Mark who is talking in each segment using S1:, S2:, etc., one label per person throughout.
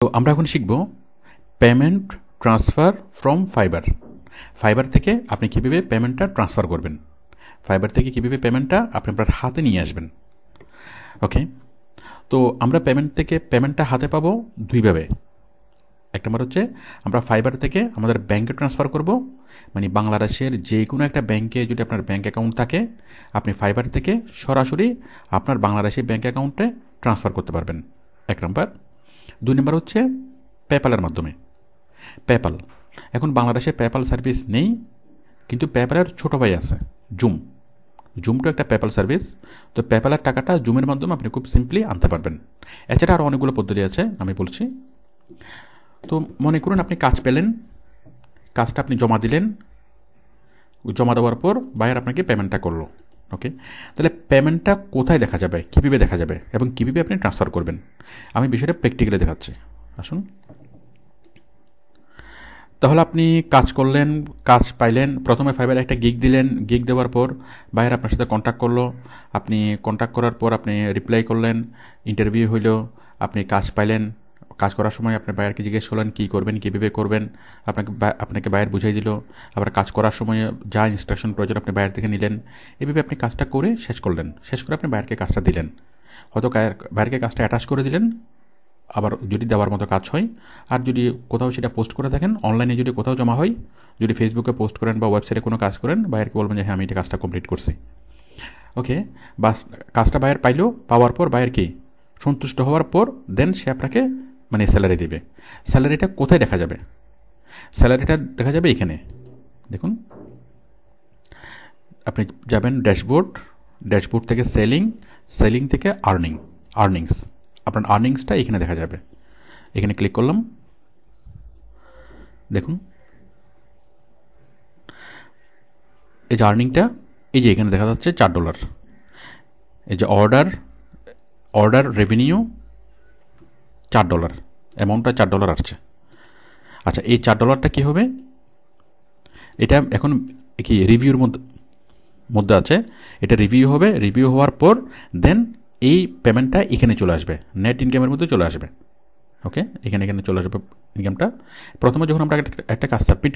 S1: তো আমরা এখন শিখব payment transfer from fibre. Fibre থেকে আপনি কীভাবে পেমেন্টটা ট্রান্সফার করবেন, ফাইবার থেকে কীভাবে পেমেন্টটা আপনি আপনার হাতে নিয়ে আসবেন। ওকে, তো আমরা পেমেন্টটা হাতে পাবো দুইভাবে। এক নম্বর হচ্ছে আমরা ফাইবার থেকে আমাদের ব্যাংকে ট্রান্সফার করব, মানে বাংলাদেশের যে কোনো একটা ব্যাংকে যদি আপনার ব্যাংক অ্যাকাউন্ট থাকে আপনি ফাইবার থেকে সরাসরি আপনার বাংলাদেশি ব্যাংক অ্যাকাউন্টে ট্রান্সফার করতে পারবেন, এক নম্বর। দুই নম্বর হচ্ছে পেপ্যালের মাধ্যমে। পেপ্যাল, এখন বাংলাদেশে পেপ্যাল সার্ভিস নেই, কিন্তু পেপ্যালের ছোটো ভাই আছে জুমটা একটা পেপ্যাল সার্ভিস। তো পেপ্যালের টাকাটা জুমের মাধ্যমে আপনি খুব সিম্পলি আনতে পারবেন। এছাড়া আরও অনেকগুলো পদ্ধতি আছে, আমি বলছি। তো মনে করুন আপনি কাজ পেলেন, কাজটা আপনি জমা দিলেন, জমা দেওয়ার পর বায়ার আপনাকে পেমেন্টটা করলো। ওকে, তাহলে পেমেন্টটা কোথায় দেখা যাবে, কীভাবে দেখা যাবে এবং কীভাবে আপনি ট্রান্সফার করবেন, আমি বিষয়টা প্র্যাকটিক্যালি দেখাচ্ছি। আসুন, তাহলে আপনি কাজ করলেন, কাজ পাইলেন, প্রথমে ফাইবারে একটা গিগ দিলেন, গিগ দেওয়ার পর বায়ার আপনার সাথে কন্ট্যাক্ট করলো, আপনি কন্ট্যাক্ট করার পর আপনি রিপ্লাই করলেন, ইন্টারভিউ হইল, আপনি কাজ পাইলেন। কাজ করার সময় আপনি বায়ারকে জিজ্ঞেস করলেন কী করবেন, কীভাবে করবেন, আপনাকে বায়ার বুঝিয়ে দিল। আবার কাজ করার সময় যা ইনস্ট্রাকশন প্রয়োজন আপনি বায়ার থেকে নিলেন। এভাবে আপনি কাজটা করে শেষ করলেন, শেষ করে আপনি বায়ারকে কাজটা দিলেন। হয়তো বায়ারকে কাজটা অ্যাটাচ করে দিলেন, আবার যদি দেওয়ার মতো কাজ হয়। আর যদি কোথাও সেটা পোস্ট করে থাকেন, অনলাইনে যদি কোথাও জমা হয়, যদি ফেসবুকে পোস্ট করেন বা ওয়েবসাইটে কোনো কাজ করেন, বায়ারকে বলবেন যে হ্যাঁ আমি এটা কাজটা কমপ্লিট করছি। ওকে, বাস কাজটা বায়ার পাইলো, পাওয়ার পর বায়ার কি সন্তুষ্ট হওয়ার পর দেন সে আপনাকে মানে স্যালারি দেবে। স্যালারিটা কোথায় দেখা যাবে? স্যালারিটা দেখা যাবে এখানে দেখুন, আপনি যাবেন ড্যাশবোর্ড থেকে সেলিং থেকে আর্নিংস, আপনার আর্নিংসটা এখানে দেখা যাবে। এখানে ক্লিক করলাম, দেখুন এই যে আর্নিংটা, এই যে এখানে দেখা যাচ্ছে $4। এই যে অর্ডার রেভিনিউ $4, অ্যামাউন্টটা $4 আসছে। আচ্ছা, এই $4টা কী হবে? এটা এখন কি রিভিউর মধ্যে আছে, এটা রিভিউ হবে। রিভিউ হওয়ার পর দেন এই পেমেন্টটা এখানে চলে আসবে, নেট ইনকামের মধ্যে চলে আসবে। ওকে, এখানে চলে আসবে ইনকামটা। প্রথমে যখন আমরা একটা কাজ সাবমিট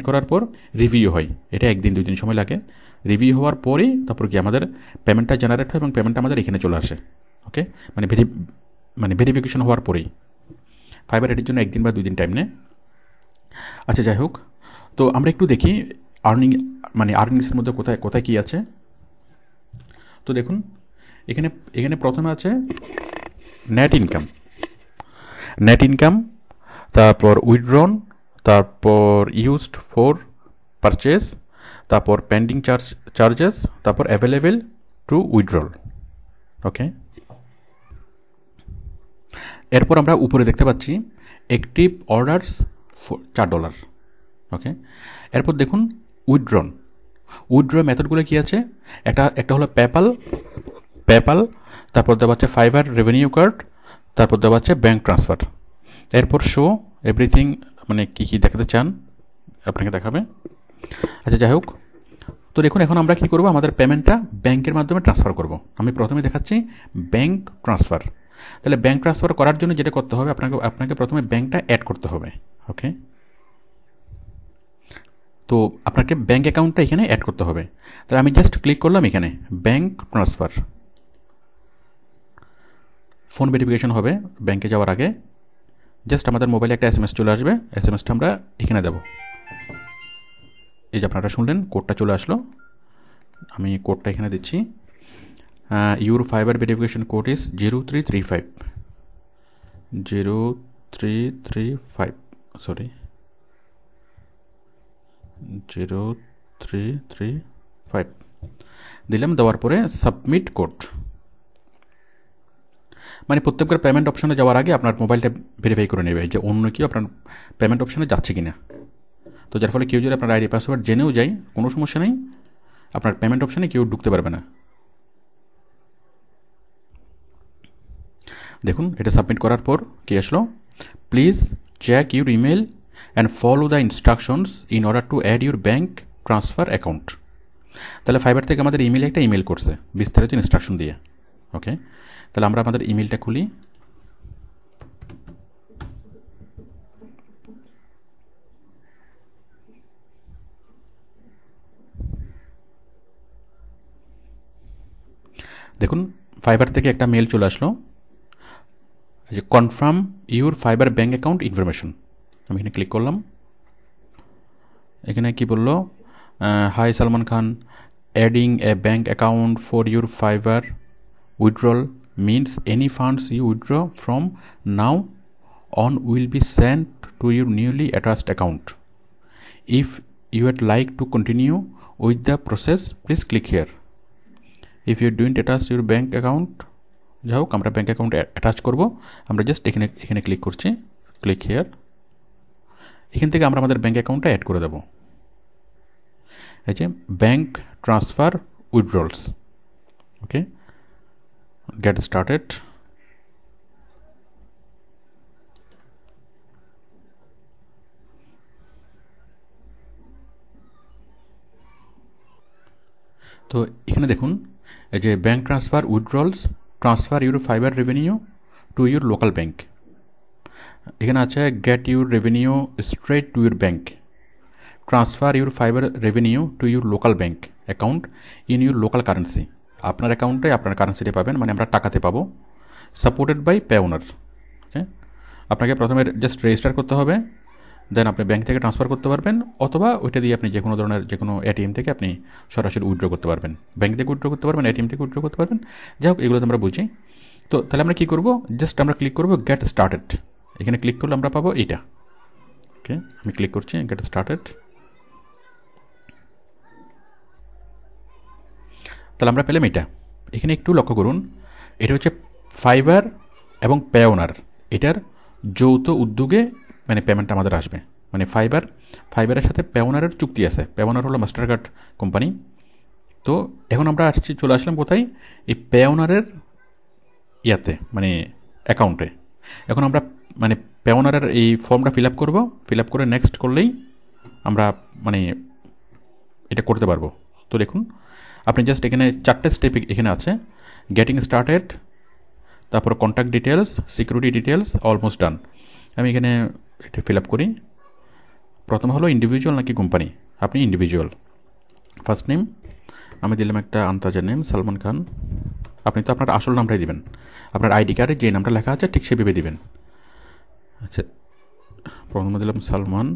S1: করার পর রিভিউ হয়, এটা 1-2 দিন সময় লাগে। রিভিউ হওয়ার পরেই তারপর কি আমাদের পেমেন্টটা জেনারেট হয় এবং পেমেন্টটা আমাদের এখানে চলে আসে। ওকে, মানে ভেরিফিকেশন হওয়ার পরেই। ফাইবার এটির জন্য 1 দিন বা 2 দিন টাইম নেয়। আচ্ছা, যাই হোক, তো আমরা একটু দেখি আর্নিংসের মধ্যে কোথায় কী আছে। তো দেখুন এখানে প্রথমে আছে নেট ইনকাম, তারপর উইথড্রন, তারপর ইউজড ফর পারচেজ, তারপর পেন্ডিং চার্জেস, তারপর অ্যাভেলেবেল টু উইথড্রল। ওকে, এরপর আমরা উপরে দেখতে পাচ্ছি অ্যাক্টিভ অর্ডারস $4। ওকে, এরপর দেখুন উইথড্র মেথডগুলো কী আছে। একটা হলো পেপ্যাল, তারপর দেওয়া হচ্ছে ফাইবার রেভিনিউ কার্ড, তারপর দেওয়া হচ্ছে ব্যাঙ্ক ট্রান্সফার। এরপর শো এভরিথিং, মানে কী দেখাতে চান আপনাকে দেখাবে। আচ্ছা, যাই হোক, তো দেখুন এখন আমরা কী করব, আমাদের পেমেন্টটা ব্যাংকের মাধ্যমে ট্রান্সফার করব। আমি প্রথমে দেখাচ্ছি ব্যাঙ্ক ট্রান্সফার। তাহলে ব্যাঙ্ক ট্রান্সফার করার জন্য যেটা করতে হবে, আপনাকে প্রথমে ব্যাঙ্কটা অ্যাড করতে হবে। ওকে, তো আপনাকে ব্যাঙ্ক অ্যাকাউন্টটা এখানে অ্যাড করতে হবে। তাহলে আমি জাস্ট ক্লিক করলাম এখানে ব্যাঙ্ক ট্রান্সফার। ফোন ভেরিফিকেশন হবে ব্যাঙ্কে যাওয়ার আগে। জাস্ট আমাদের মোবাইলে একটা SMS চলে আসবে, SMSটা আমরা এখানে দেব। এই যে আপনারা শুনলেন কোডটা চলে আসলো, আমি কোডটা এখানে দিচ্ছি। Your fibre verification code is 0335 0335 দিলাম। দেওয়ার পরে সাবমিট কোড, মানে প্রত্যেকবার পেমেন্ট অপশনে যাওয়ার আগে আপনার মোবাইলটা ভেরিফাই করে নেবে যে অন্য কেউ আপনার পেমেন্ট অপশনে যাচ্ছে কিনা। তো যার ফলে কেউ যদি আপনার আইডি পাসওয়ার্ড জেনেও যায়, কোনো সমস্যা নেই, আপনার পেমেন্ট অপশনে কেউ ঢুকতে পারবে না। দেখুন এটা সাবমিট করার পর কি আসলো, please check your email and follow the instructions in order to add your bank transfer account. তাহলে ফাইবার থেকে আমাদের একটা ইমেল করছে বিস্তারিত ইনস্ট্রাকশন দিয়ে। ওকে, তাহলে আমরা আমাদের ইমেলটা খুলি। দেখুন ফাইবার থেকে একটা মেল চলে আসলো যে confirm your Fiverr bank account information. আমি এখানে ক্লিক করলাম। এখানে কি বললো, hi Salman Khan, adding a bank account for your Fiverr withdrawal means any funds you withdraw from now on will be sent to your newly attached account. If you would like to continue with the process, please click here. If you don't attach your bank account, যাই হোক আমরা bank account attach করবো, আমরা just এখানে click করছি, click here. এখান থেকে আমরা আমাদের ব্যাঙ্ক অ্যাকাউন্টটা অ্যাড করে দেবো। এই যে bank transfer withdrawals. Okay, get started. তো এখানে দেখুন এই যে bank transfer withdrawals, transfer your Fiverr revenue to your local bank. এখানে আছে get your revenue straight to your bank, transfer your Fiverr revenue to your local bank account in your local currency. আপনার অ্যাকাউন্টে আপনার কারেন্সিতে পাবেন, মানে আমরা টাকাতে পাবো। Supported by Payoneer. Okay, আপনাকে প্রথমে জাস্ট রেজিস্টার করতে হবে, দেন আপনি ব্যাঙ্ক থেকে ট্রান্সফার করতে পারবেন, অথবা ওইটা দিয়ে আপনি যে কোনো ধরনের যে কোনো এটিএম থেকে আপনি সরাসরি উইথড্র করতে পারবেন, ব্যাঙ্ক থেকে উইথড্র করতে পারবেন, এটিএম থেকে উইথড্র করতে পারবেন। যাই হোক, এগুলো তো আমরা বুঝি। তো তাহলে আমরা কী করবো, জাস্ট আমরা ক্লিক করবো গেট স্টার্টেড। এখানে ক্লিক করলে আমরা পাবো এইটা। ওকে, আমি ক্লিক করছি গেট স্টার্টেড। তাহলে আমরা পেলাম এটা। এখানে একটু লক্ষ্য করুন, এটা হচ্ছে ফাইবার এবং পে ওনার, এটার যৌথ উদ্যোগে মানে পেমেন্ট আমাদের আসবে। মানে ফাইবারের সাথে পে ওনারের চুক্তি আছে। পে ওনার হলো মাস্টার কার্ড কোম্পানি। তো এখন আমরা চলে আসলাম কোথায়, এই পে ওনারের ইয়াতে, মানে অ্যাকাউন্টে। এখন আমরা মানে পে ওনারের এই ফর্মটা ফিল আপ করবো। ফিল আপ করে নেক্সট করলেই আমরা মানে এটা করতে পারবো। তো দেখুন আপনি জাস্ট এখানে 4টে স্টেপ এখানে আছে, গেটিং স্টার্টেড, তারপর contact details, security details, almost done. আমি এখানে এটা ফিল আপ করি। প্রথম হলো ইন্ডিভিজুয়াল নাকি কোম্পানি, আপনি ইন্ডিভিজুয়াল। ফার্স্ট নেম আমি দিলাম একটা আন্তাজের নেম সালমান খান। আপনি তো আপনার আসল নামটাই দিবেন, আপনার আইডি কার্ডে যে নামটা লেখা আছে ঠিক সেভাবে দিবেন। আচ্ছা, প্রথমে দিলাম সালমান,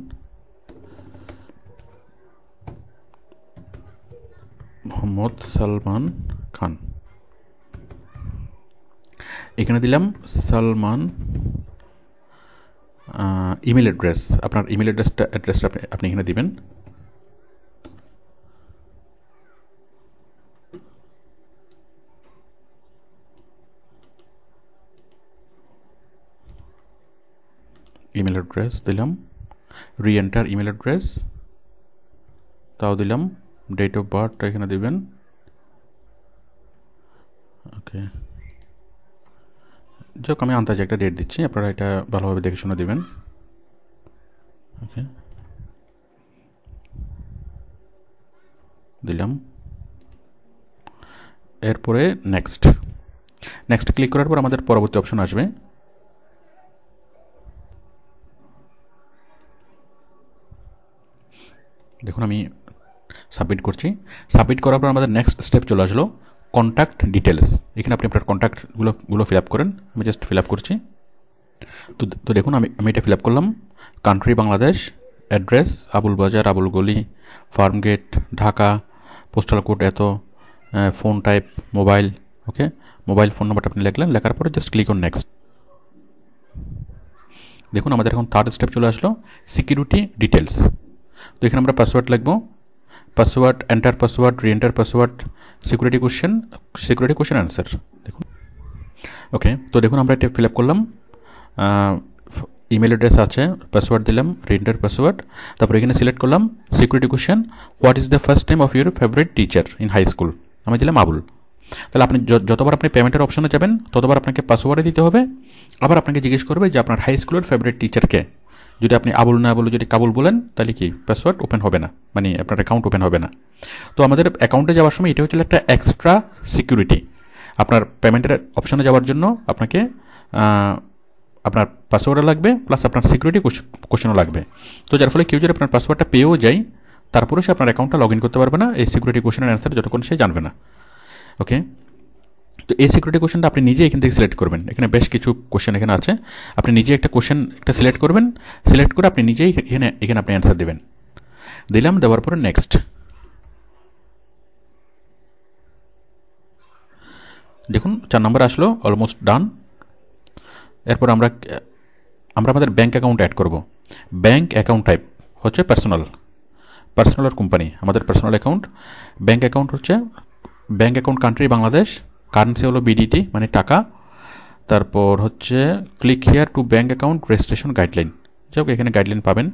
S1: মোহাম্মদ সালমান খান। এখানে দিলাম সালমান। ইমেল অ্যাড্রেস, আপনার ইমেল অ্যাড্রেসটা আপনি এখানে দিবেন। ইমেল অ্যাড্রেস দিলাম, রি এন্টার ইমেল অ্যাড্রেস, তাও দিলাম। ডেট অফ বার্থটা এখানে দিবেন। ওকে, যাক আমি আন্দাজে একটা ডেট দিচ্ছি, আপনারা এটা ভালোভাবে দেখে শুনে দিবেন। ওকে, দিলাম। এরপরে নেক্সট ক্লিক করার পর আমাদের পরবর্তী অপশন আসবে। দেখুন আমি সাবমিট করছি। সাবমিট করার পর আমাদের নেক্সট স্টেপ চলে আসলো কন্ট্যাক্ট ডিটেলস। এখানে আপনি আপনার কন্ট্যাক্টগুলো ফিল আপ করেন। আমি জাস্ট ফিল আপ করছি। তো দেখুন আমি এটা ফিল আপ করলাম। Country Bangladesh, address Abul Bazar, Abul Goli, Farmgate, Dhaka, postal code এত, phone type mobile. Okay, mobile phone নাম্বারটা আপনি লিখলেন, লেখার পরে জাস্ট ক্লিক অন নেক্সট। দেখুন আমাদের এখন থার্ড স্টেপ চলে আসলো সিকিউরিটি ডিটেলস। তো এখানে আমরা পাসওয়ার্ড লিখবো, password, enter password, reenter password, security question answer. দেখুন ওকে, তো দেখুন আমরা এটা ফিল আপ করলাম। ইমেল অ্যাড্রেস আছে, পাসওয়ার্ড দিলাম, রি এন্টার পাসওয়ার্ড, তারপর এখানে সিলেক্ট করলাম security question, what is the first name of your favourite teacher in high school. আমি দিলাম আবুল। তাহলে আপনি যতবার আপনি পেমেন্টের অপশনে যাবেন ততবার আপনাকে পাসওয়ার্ডে দিতে হবে। আবার আপনাকে জিজ্ঞেস করবে যে আপনার হাই স্কুলের ফেভারিট টিচারকে। যদি আপনি আবুল না বলে যদি কাবুল বলেন তাহলে কি পাসওয়ার্ড ওপেন হবে না, মানে আপনার অ্যাকাউন্ট ওপেন হবে না। তো আমাদের অ্যাকাউন্টে যাওয়ার সময় এটা হচ্ছে একটা এক্সট্রা সিকিউরিটি। আপনার পেমেন্টের অপশনে যাওয়ার জন্য আপনাকে আপনার পাসওয়ার্ডও লাগবে, প্লাস আপনার সিকিউরিটি কোশ্চেনও লাগবে। তো যার ফলে কেউ যদি আপনার পাসওয়ার্ডটা পেয়েও যায় তারপরেও সে আপনার অ্যাকাউন্টটা লগ ইন করতে পারবে না এই সিকিউরিটি কোশ্চেনের অ্যান্সার যতক্ষণ সে জানবে না। ওকে, তো এই সিকিউরিটি কোশ্চেনটা আপনি নিজে এখান থেকে সিলেক্ট করবেন। এখানে বেশ কিছু কোশ্চেন এখানে আছে, আপনি নিজে একটা কোশ্চেন একটা সিলেক্ট করবেন, সিলেক্ট করে আপনি নিজেই এখানে আপনি অ্যান্সার দেবেন। দিলাম, দেওয়ার পরে নেক্সট। দেখুন 4 নম্বর আসলো, অলমোস্ট ডান। এরপর আমরা আমাদের ব্যাঙ্ক অ্যাকাউন্ট অ্যাড করব। ব্যাঙ্ক অ্যাকাউন্ট টাইপ হচ্ছে পার্সোনাল আর কোম্পানি। আমাদের পার্সোনাল অ্যাকাউন্ট। ব্যাঙ্ক অ্যাকাউন্ট হচ্ছে bank account country Bangladesh, currency হলো বিডিটি মানে টাকা। তারপর হচ্ছে click here two bank account registration guideline. যাই হোক, এখানে গাইডলাইন পাবেন,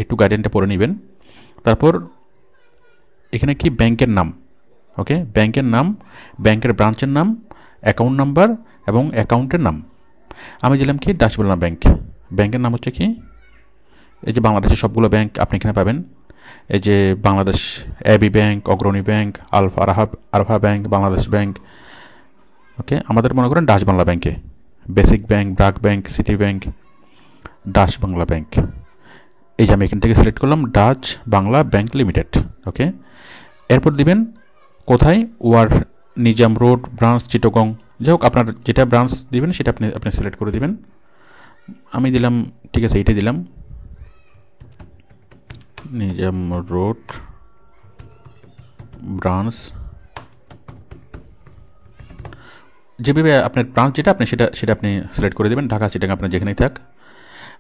S1: একটু গাইডলাইনটা পড়ে নেবেন। তারপর এখানে কি ব্যাংকের নাম, ওকে, ব্যাংকের নাম, ব্যাংকের ব্রাঞ্চের নাম, অ্যাকাউন্ট নাম্বার এবং অ্যাকাউন্টের নাম। আমি দিলাম কি ডাচ বাংলা ব্যাংক। ব্যাংকের নাম হচ্ছে কি, এই যে বাংলাদেশের সবগুলো ব্যাংক আপনি এখানে পাবেন। এই যে Bangladesh AB bank, Agrani bank, Alpha bank, Bangladesh bank, okay. আমাদের মনে করেন ডাচ বাংলা ব্যাংকে basic bank, BRAC bank, City bank, Dutch Bangla bank. এই যে আমি এখান থেকে সিলেক্ট করলাম Dutch Bangla bank limited, okay. এরপর দিবেন কোথায়, OR Nizam road branch Chittagong. যাই হোক, আপনার যেটা ব্রাঞ্চ দিবেন সেটা আপনি সিলেক্ট করে দিবেন। আমি দিলাম, ঠিক আছে, এইটাই দিলাম, নিজাম রোড ব্রাঞ্চ। যেভাবে আপনার ব্রাঞ্চ যেটা আপনি সেটা আপনি সিলেক্ট করে দেবেন, ঢাকা চিটাগাং আপনার যেখানেই থাক।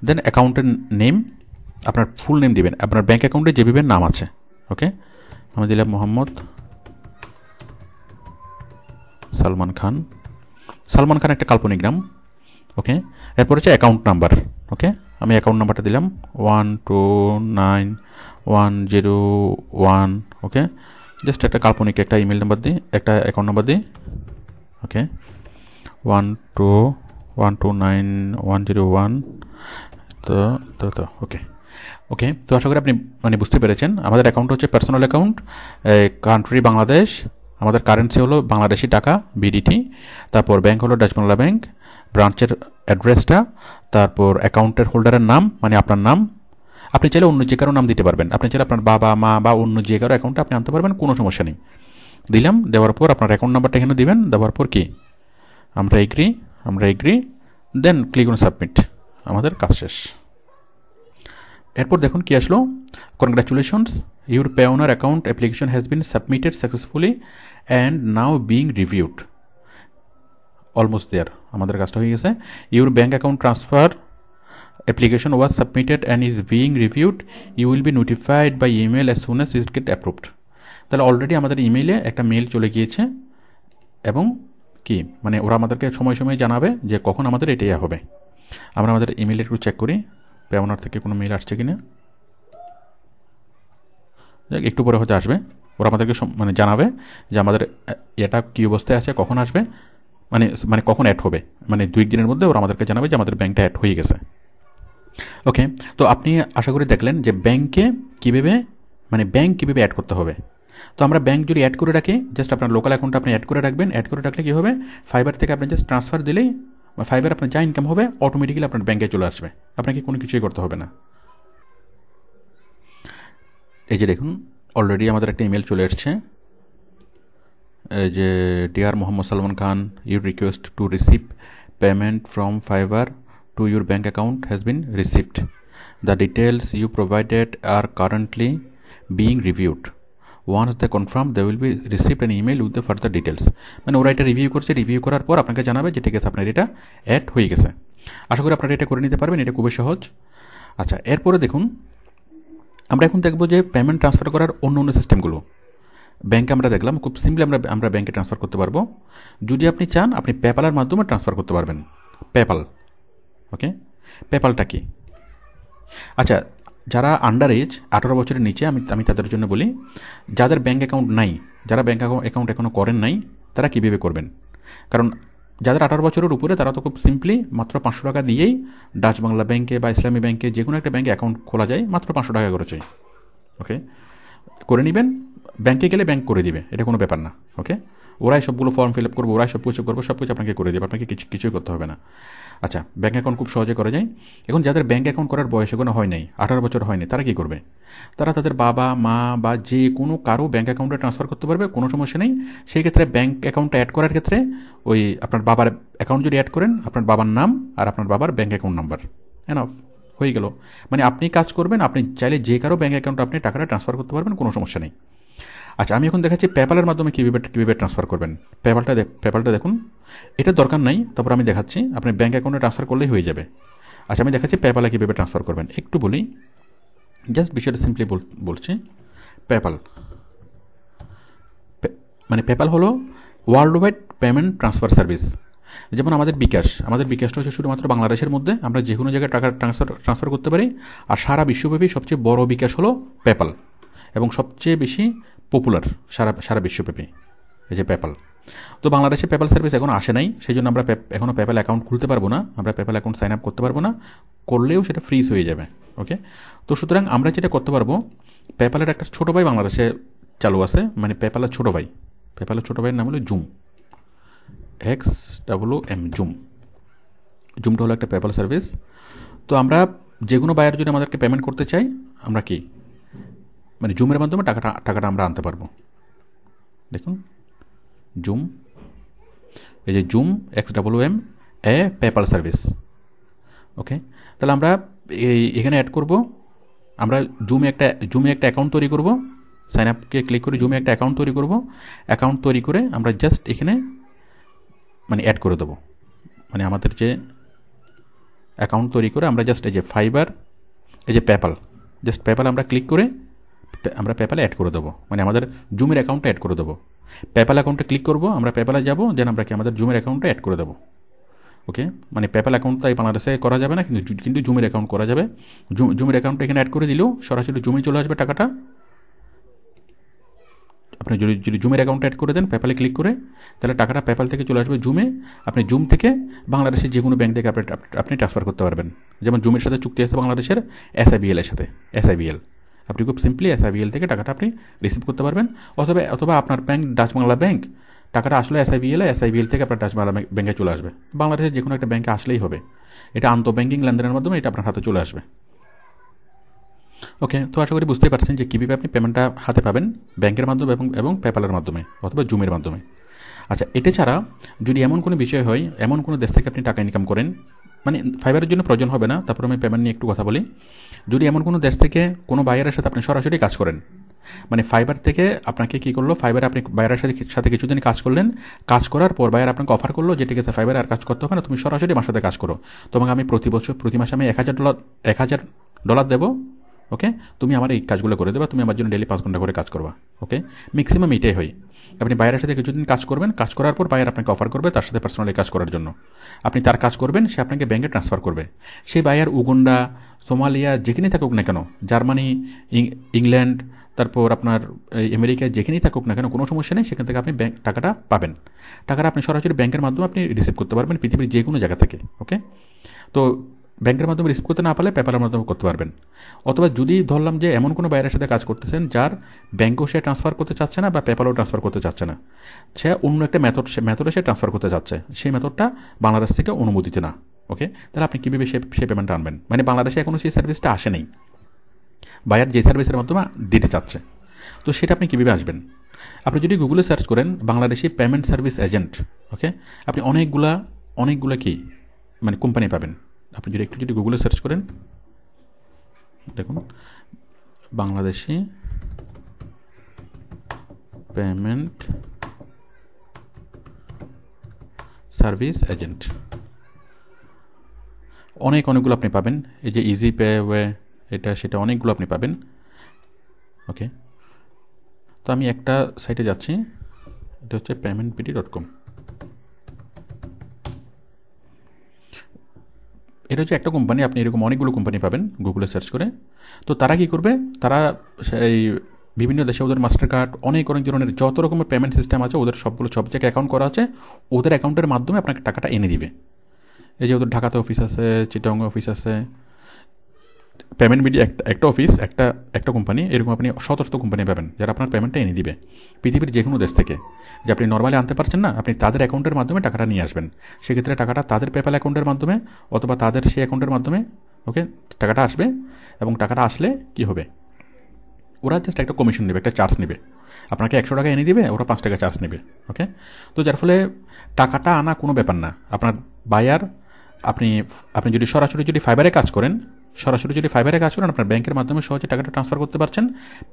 S1: দেন অ্যাকাউন্টের নেম, আপনার ফুল নেম দিবেন, আপনার ব্যাঙ্ক অ্যাকাউন্টে যেভাবে নাম আছে, ওকে। আমি দিলাম মোহাম্মদ সালমান খান। সালমান খান একটা কাল্পনিক নাম, ওকে। এরপর হচ্ছে অ্যাকাউন্ট নাম্বার, ওকে। আমি অ্যাকাউন্ট নাম্বারটা দিলাম 129101, ওকে। জাস্ট একটা কাল্পনিক একটা ইমেল নাম্বার দিই, একটা অ্যাকাউন্ট নাম্বার দিই, ওকে। 129101। তো ওকে, তো আশা করি আপনি বুঝতে পেরেছেন। আমাদের অ্যাকাউন্ট হচ্ছে পার্সোনাল অ্যাকাউন্ট, কান্ট্রি বাংলাদেশ, আমাদের কারেন্সি হলো বাংলাদেশি টাকা বিডিটি, তারপর ব্যাংক হলো ডাচ বাংলা ব্যাংক, ব্রাঞ্চের অ্যাড্রেসটা, তারপর অ্যাকাউন্টের হোল্ডারের নাম মানে আপনার নাম। আপনি চাইলে অন্য যে কারো নাম দিতে পারবেন, আপনি চাইলে আপনার বাবা মা বা অন্য যে কারো অ্যাকাউন্টে আপনি আনতে পারবেন, কোনো সমস্যা নেই। দিলাম, দেওয়ার পর আপনার অ্যাকাউন্ট নাম্বারটা এখানে দিবেন, দেওয়ার পর কি আমরা agree, then click on submit. আমাদের কাজ শেষ। এরপর দেখুন কি আসলো, congratulations, your Payoneer account application has been submitted successfully and now being reviewed. Almost there, আমাদের কাজটা হয়ে গেছে। Your bank account transfer application was submitted and is being reviewed. You will be notified by email as soon as it get approved. তাহলে already আমাদের ইমেইলে একটা mail চলে গিয়েছে এবং কি ওরা আমাদেরকে সময় জানাবে যে কখন আমাদের এটাই হবে। আমরা আমাদের ইমেইলে একটু চেক করি পেওনার থেকে কোনো মেল আসছে কিনা। একটু পরে হয়তো আসবে, ওরা আমাদেরকে জানাবে যে আমাদের এটা কী অবস্থায় আছে, কখন আসবে, কখন অ্যাড হবে, 2 দিনের মধ্যে ওরা আমাদেরকে জানাবে যে আমাদের ব্যাংকটা অ্যাড হয়ে গেছে, ওকে। তো আপনি আশা করি দেখলেন যে ব্যাংকে কীভাবে ব্যাংক কীভাবে অ্যাড করতে হবে। তো আমরা ব্যাংক যদি অ্যাড করে রাখি, জাস্ট আপনার লোকাল অ্যাকাউন্টটা আপনি অ্যাড করে রাখবেন। অ্যাড করে রাখলে কী হবে, ফাইবার থেকে আপনি জাস্ট ট্রান্সফার দিলেই ফাইবার আপনার যা ইনকাম হবে অটোমেটিক্যালি আপনার ব্যাংকে চলে আসবে, আপনাকে কোনো কিছুই করতে হবে না। এই যে দেখুন অলরেডি আমাদের একটা ইমেল চলে এসছে, এই যে dear Mohammad Salman Khan, your request to receive payment from Fiverr to your bank account has been received. The details you provided are currently being reviewed. Once they confirm, they will be received an email with the further details. ওরা এটা review করছে, review করার পর আপনাকে জানাবে যে ঠিক আছে আপনার এটা অ্যাড হয়ে গেছে। আশা করি আপনারা এটা করে নিতে পারবেন, এটা খুবই সহজ। আচ্ছা, এরপরে দেখুন আমরা এখন দেখব যে পেমেন্ট ট্রান্সফার করার অন্য সিস্টেমগুলো। ব্যাংকে আমরা দেখলাম খুব সিম্পলি আমরা ব্যাংকে ট্রান্সফার করতে পারবো। যদি আপনি চান আপনি পেপ্যালের মাধ্যমে ট্রান্সফার করতে পারবেন। পেপ্যাল, ওকে। পেপ্যালটা কি? আচ্ছা, যারা আন্ডার এজ 18 বছরের নিচে, আমি তাদের জন্য বলি, যাদের ব্যাঙ্ক অ্যাকাউন্ট নাই, যারা ব্যাঙ্ক অ্যাকাউন্ট এখনও করেন নাই, তারা কীভাবে করবেন। কারণ যাদের 18 বছরের উপরে তারা তো খুব সিম্পলি মাত্র 500 টাকা দিয়েই ডাচ বাংলা ব্যাংকে বা ইসলামী ব্যাংকে যে কোনো একটা ব্যাঙ্কে অ্যাকাউন্ট খোলা যায়, মাত্র 500 টাকা করে চাই, ওকে। করে নেবেন, ব্যাংকে গেলে ব্যাংক করে দিবে, এটা কোনো ব্যাপার না, ওকে। ওরাই সবগুলো ফর্ম ফিল আপ করবে, ওরাই সব কিছু করবে, সব কিছু আপনাকে করে দেবে, আপনাকে কিছুই করতে হবে না। আচ্ছা, ব্যাঙ্ক অ্যাকাউন্ট খুব সহজে করা যায়। এখন যাদের ব্যাঙ্ক অ্যাকাউন্ট করার বয়স এখনো হয় নাই, 18 বছর হয়নি, তারা কী করবে? তারা তাদের বাবা মা বা যে কোনো কারো ব্যাঙ্ক অ্যাকাউন্টে ট্রান্সফার করতে পারবে, কোনো সমস্যা নেই। সেই ক্ষেত্রে ব্যাঙ্ক অ্যাকাউন্টটা অ্যাড করার ক্ষেত্রে ওই আপনার বাবার অ্যাকাউন্ট যদি অ্যাড করেন, আপনার বাবার নাম আর আপনার বাবার ব্যাঙ্ক অ্যাকাউন্ট নাম্বার, এনাফ, হয়ে গেল। মানে আপনি কাজ করবেন, আপনি চাইলে যে কারো ব্যাঙ্ক অ্যাকাউন্টে আপনি টাকাটা ট্রান্সফার করতে পারবেন, কোনো সমস্যা নেই। আচ্ছা, আমি এখন দেখাচ্ছি পেপ্যালের মাধ্যমে কীভাবে ট্রান্সফার করবেন। পেপ্যালটা দেখুন, এটা দরকার নাই, তারপর আমি দেখাচ্ছি। আপনি ব্যাঙ্ক অ্যাকাউন্টে ট্রান্সফার করলেই হয়ে যাবে। আচ্ছা, আমি দেখাচ্ছি পেপ্যালে কীভাবে ট্রান্সফার করবেন। একটু বলি, জাস্ট বিষয়টা সিম্পলি বলছি। পেপ্যাল মানে পেপ্যাল হলো world wide payment transfer service. যেমন আমাদের বিকাশটা হচ্ছে শুধুমাত্র বাংলাদেশের মধ্যে, আমরা যে কোনো জায়গায় টাকা ট্রান্সফার করতে পারি। আর সারা বিশ্বব্যাপী সবচেয়ে বড় বিকাশ হলো পেপ্যাল, এবং সবচেয়ে বেশি পপুলার সারা বিশ্বব্যাপী এই যে পেপ্যাল। তো বাংলাদেশে পেপ্যাল সার্ভিস এখন আসে নাই, সেই জন্য আমরা এখনও পেপ্যাল অ্যাকাউন্ট খুলতে পারবো না, আমরা পেপ্যাল অ্যাকাউন্ট সাইন আপ করতে পারবো না, করলেও সেটা ফ্রিজ হয়ে যাবে। ওকে, তো সুতরাং আমরা যেটা করতে পারবো, পেপ্যালের একটা ছোটো ভাই বাংলাদেশে চালু আছে, মানে পেপ্যালের ছোটো ভাইয়ের নাম হলো জুম, XWM, জুমটা হলো একটা পেপ্যাল সার্ভিস। তো আমরা যে কোনো বায়ার যদি আমাদেরকে পেমেন্ট করতে চাই, আমরা কি মানে জুমের মাধ্যমে টাকাটা আমরা আনতে পারবো। দেখুন জুম, এই যে জুম XWM পেপ্যাল সার্ভিস। ওকে, তাহলে আমরা এখানে অ্যাড করব, আমরা জুমে একটা অ্যাকাউন্ট তৈরি করব, সাইন আপকে ক্লিক করে জুমে একটা অ্যাকাউন্ট তৈরি করব। অ্যাকাউন্ট তৈরি করে আমরা জাস্ট এখানে মানে অ্যাড করে দেবো, মানে আমাদের যে অ্যাকাউন্ট তৈরি করে আমরা জাস্ট এই যে ফাইবার, এই যে পেপ্যাল আমরা ক্লিক করে আমরা পেপ্যালে অ্যাড করে দেবো, মানে আমাদের জুমের অ্যাকাউন্টে অ্যাড করে দেবো। পেপ্যাল অ্যাকাউন্টে ক্লিক করব, আমরা পেপ্যালে যাব, দেন আমরা কি আমাদের জুমের অ্যাকাউন্টে অ্যাড করে দেবো। ওকে, মানে পেপ্যাল অ্যাকাউন্ট তাই বাংলাদেশে করা যাবে না, কিন্তু জুমের অ্যাকাউন্ট করা যাবে। জুমের অ্যাকাউন্টে এখানে অ্যাড করে দিলেও সরাসরি জুমে চলে আসবে টাকাটা। আপনি যদি জুমের অ্যাকাউন্ট অ্যাড করে দেন পেপ্যালে ক্লিক করে, তাহলে টাকাটা পেপ্যাল থেকে চলে আসবে জুমে। আপনি জুম থেকে বাংলাদেশের যে কোনো ব্যাঙ্ক থেকে আপনি ট্রান্সফার করতে পারবেন। যেমন জুমের সাথে চুক্তি আছে বাংলাদেশের SIBL এর সাথে, SIBL, আপনি খুব সিম্পলি SIBL থেকে টাকাটা আপনি রিসিভ করতে পারবেন। অথবা আপনার ব্যাঙ্ক ডাচ বাংলা ব্যাঙ্ক, টাকাটা আসলে SIBL থেকে আপনার ডাচ বাংলা ব্যাঙ্কে চলে আসবে। বাংলাদেশের যে কোনো একটা ব্যাঙ্কে আসলেই হবে, এটা আন্তঃব্যাঙ্কিং লেনদেনের মাধ্যমে এটা আপনার হাতে চলে আসবে। ওকে, তো আশা করি বুঝতেই পারছেন যে কীভাবে আপনি পেমেন্টটা হাতে পাবেন, ব্যাংকের মাধ্যমে এবং পেপ্যালের মাধ্যমে অথবা জুমের মাধ্যমে। আচ্ছা, এটা ছাড়া যদি এমন কোনো বিষয় হয়, এমন কোনো দেশ থেকে আপনি টাকা ইনকাম করেন, মানে ফাইবারের জন্য প্রয়োজন হবে না, তারপর আমি পেমেন্ট নিয়ে একটু কথা বলি। যদি এমন কোনো দেশ থেকে কোনো বায়ারের সাথে আপনি সরাসরি কাজ করেন, মানে ফাইবার থেকে আপনাকে কী করলো, ফাইবারে আপনি বায়ারের সাথে কিছুদিন কাজ করলেন, কাজ করার পর বায়ার আপনাকে অফার করলো যে ঠিক আছে ফাইবারে আর কাজ করতে হবে না, তুমি সরাসরি আমার সাথে কাজ করো, তোমাকে আমি প্রতি মাসে আমি $1000 দেবো। ওকে, তুমি আমার এই কাজগুলো করে দেবা, তুমি আমার জন্য ডেলি 5 ঘন্টা করে কাজ করবা। ওকে, ম্যাক্সিমাম এটাই হয়। আপনি বায়ারের সাথে কিছুদিন কাজ করবেন, কাজ করার পর বায়ার আপনাকে অফার করবে তার সাথে পার্সোনালি কাজ করার জন্য। আপনি তার কাজ করবেন, সে আপনাকে ব্যাঙ্কে ট্রান্সফার করবে। সেই বায়ার উগান্ডা, সোমালিয়া যেখানেই থাকুক না কেন, জার্মানি, ইংল্যান্ড, তারপর আপনার আমেরিকায় যেখানেই থাকুক না কেন, কোনো সমস্যা নেই, সেখান থেকে আপনি টাকাটা পাবেন। টাকাটা আপনি সরাসরি ব্যাঙ্কের মাধ্যমে আপনি রিসিভ করতে পারবেন পৃথিবীর যে কোনো জায়গা থেকে। ওকে, তো ব্যাংকের মাধ্যমে রিসিভ করতে না পারলে পেপ্যালের মাধ্যমে করতে পারবেন। অথবা যদি ধরলাম যে এমন কোনো বাইরের সাথে কাজ করতেছেন যার ব্যাঙ্কও সে ট্রান্সফার করতে চাচ্ছে না বা পেপ্যালও ট্রান্সফার করতে চাচ্ছে না, সে অন্য একটা মেথডে সে ট্রান্সফার করতে চাচ্ছে, সেই মেথডটা বাংলাদেশ থেকে অনুমোদিত না। ওকে, তাহলে আপনি কীভাবে সে পেমেন্টটা আনবেন? মানে বাংলাদেশে এখনও সেই সার্ভিসটা আসে নেই, বায়ার যে সার্ভিসের মাধ্যমে দিতে চাচ্ছে, তো সেটা আপনি কীভাবে আসবেন? আপনি যদি গুগলে সার্চ করেন বাংলাদেশি পেমেন্ট সার্ভিস এজেন্ট, ওকে, আপনি অনেকগুলা কি মানে কোম্পানি পাবেন। আপনি যদি গুগলে সার্চ করেন, দেখুন বাংলাদেশি পেমেন্ট সার্ভিস এজেন্ট, অনেকগুলো আপনি পাবেন। এই যে ইজি পে ওয়ে, এটা সেটা অনেকগুলো আপনি পাবেন। ওকে, তো আমি একটা সাইটে যাচ্ছি, এটা হচ্ছে paymentpt.com। এটা হচ্ছে একটা কোম্পানি, আপনি এরকম অনেকগুলো কোম্পানি পাবেন গুগলে সার্চ করে। তো তারা কি করবে, তারা এই বিভিন্ন দেশে ওদের মাস্টার কার্ড, অনেক ধরনের যত রকমের পেমেন্ট সিস্টেম আছে ওদের সব জায়গায় অ্যাকাউন্ট করা আছে, ওদের অ্যাকাউন্টের মাধ্যমে আপনাকে টাকাটা এনে দিবে। এই যে ওদের ঢাকাতে অফিস আছে, চিটাগং অফিস আছে, পেমেন্ট মিডিয়া একটা অফিস, একটা কোম্পানি, এরকম আপনি শত কোম্পানি পাবেন যারা আপনার পেমেন্টটা এনে দিবে পৃথিবীর যে কোনো দেশ থেকে। যে আপনি নর্মালি আনতে পারছেন না, আপনি তাদের অ্যাকাউন্টের মাধ্যমে টাকাটা নিয়ে আসবেন। সেক্ষেত্রে টাকাটা তাদের পেপ্যাল অ্যাকাউন্টের মাধ্যমে অথবা তাদের সেই অ্যাকাউন্টের মাধ্যমে ওকে টাকাটা আসবে। এবং টাকাটা আসলে কি হবে, ওরা জাস্ট একটা কমিশন নেবে, একটা চার্জ নেবে। আপনাকে 100 টাকা এনে দিবে, ওরা 5 টাকা চার্জ নেবে। ওকে, তো যার ফলে টাকাটা আনা কোনো ব্যাপার না। আপনার বায়ার, আপনি যদি সরাসরি ফাইবারে কাজ করেন, আপনার ব্যাংকের মাধ্যমে সহজে টাকাটা ট্রান্সফার করতে পারছেন।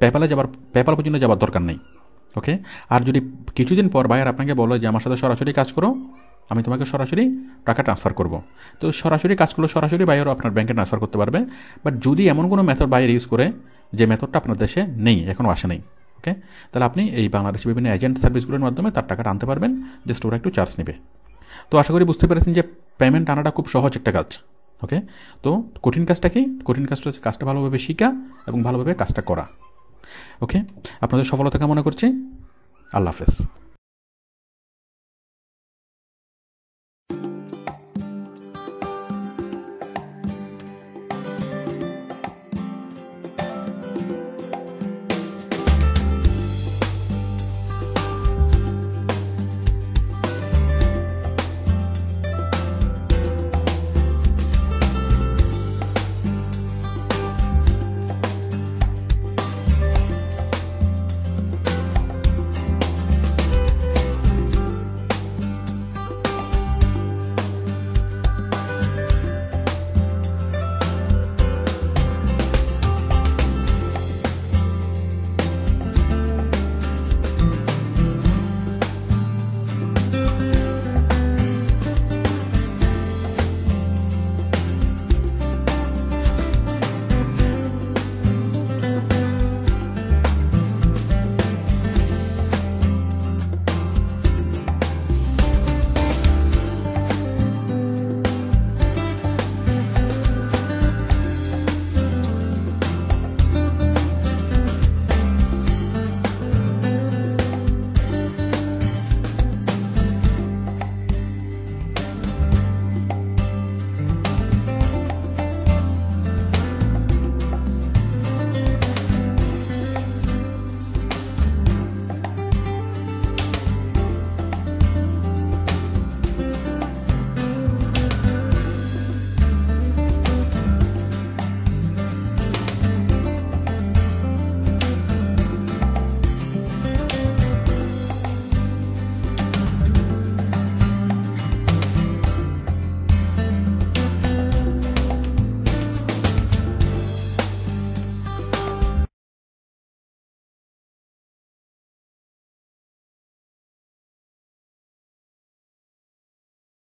S1: পেপ্যাল পর্যন্ত যাওয়ার দরকার নেই। ওকে, আর যদি কিছুদিন পর বায়ার আপনাকে বলে যে আমার সাথে সরাসরি কাজ করো, আমি তোমাকে সরাসরি টাকা ট্রান্সফার করব, তো সরাসরি কাজ করলে সরাসরি বায়ারও আপনার ব্যাংকে ট্রান্সফার করতে পারবে। বাট যদি এমন কোনো মেথড বায়ার ইউজ করে যে মেথডটা আপনার দেশে নেই, এখনও আসে নেই, ওকে, তাহলে আপনি এই বাংলাদেশের বিভিন্ন এজেন্ট সার্ভিসগুলোর মাধ্যমে তার টাকাটা আনতে পারবেন। জাস্ট ওরা একটু চার্জ নেবে। তো আশা করি বুঝতে পেরেছেন যে পেমেন্ট আনাটা খুব সহজ একটা কাজ। ওকে, তো কঠিন কাজটা কি? কঠিন কাজটা হচ্ছে কাজটা ভালোভাবে শেখা এবং ভালোভাবে কাজটা করা। ওকে, আপনাদের সফলতা কামনা করছি। আল্লাহ হাফেজ।